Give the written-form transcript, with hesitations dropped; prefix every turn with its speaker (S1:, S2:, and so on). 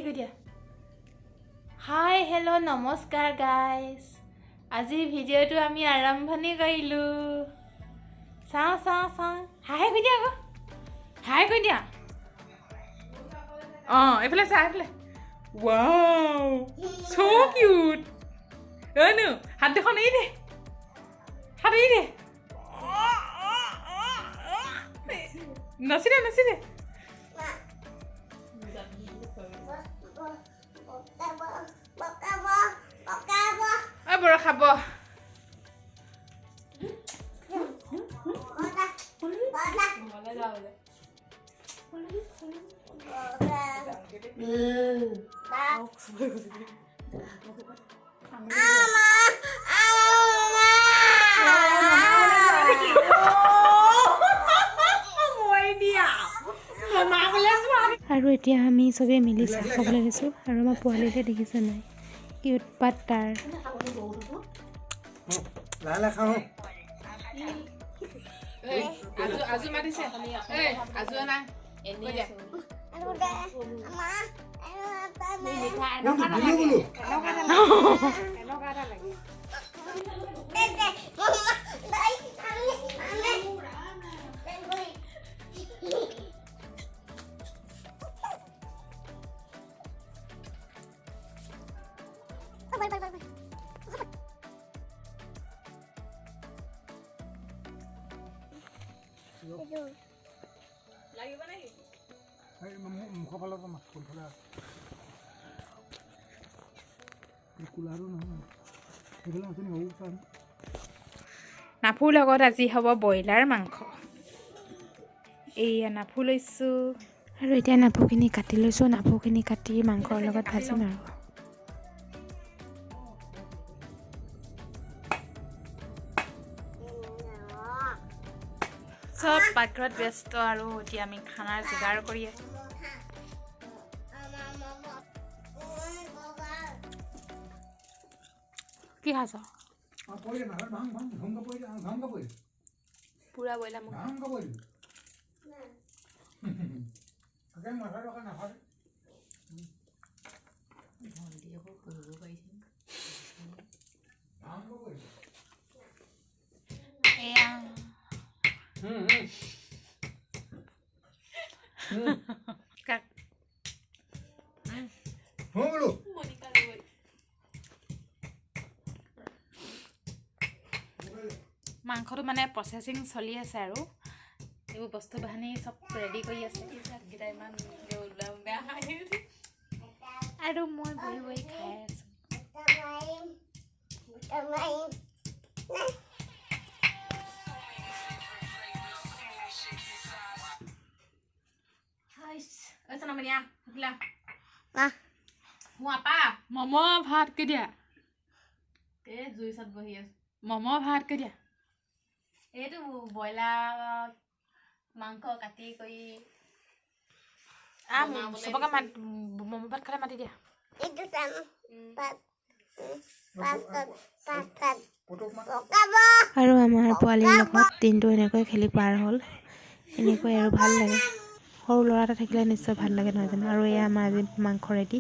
S1: কৰি দিয়া hi hello' নমস্কাৰ গাইজ আজি ভিডিঅ'টো আমি আৰম্ভণি কৰিলোঁ চাওঁ হাই কৰি দিয়া আকৌ হাই কৰি দিয়া এইফালে চা এইফালে ৱাও so cute নো হাত দুখন এৰি দে হাত এৰি দে নাচি দে বড় খাব
S2: আৰু এতিয়া আমি চবে মিলি চাহ খাবলৈ লৈছোঁ আৰু আমাৰ পোৱালিতে দেখিছে নাই কি উৎপাত তাৰ
S1: আজু মাতিছে আজু না লাগিব নেকি মুখৰ ফালৰ পৰা মাছ কোনফালে কুলাৰো নহয় সেইফালে আছে নি চাম
S2: নাফুৰ লগত আজি হ'ব ব্ৰইলাৰ মাংস এইয়া নাফু লৈছোঁ আৰু এতিয়া নাফুখিনি কাটি লৈছোঁ নাফুখিনি কাটি মাংসৰ লগত ভাজিম আৰু চব পাকঘৰত ব্যস্ত আৰু এতিয়া আমি খানাৰ যোগাৰ কৰি আছোঁ কি খাইছ পুৰা ব্ৰইলাৰ মাংসটো মানে প্ৰচেছিং চলি আছে আৰু এইবোৰ বস্তু বাহানি চব ৰেডি কৰি আছে ইমান বেয়া আৰু মই বহি খাই আছোঁ মম ভাত কে দিয়া জুই চাত বহি আছো মম ভাত কে দিয়া এইটো ব্ৰইলাৰ মাংস কাটি কৰি চবকে মম ভাত খালে মাতি দিয়া আৰু আমাৰ পোৱালিৰ লগত দিনটো এনেকৈ খেলি পাৰ হ'ল এনেকৈ আৰু ভাল লাগে সৰু ল'ৰা এটা থাকিলে নিশ্চয় ভাল লাগে নহয় জানো আৰু এয়া আমাৰ আজি মাংস ৰেডি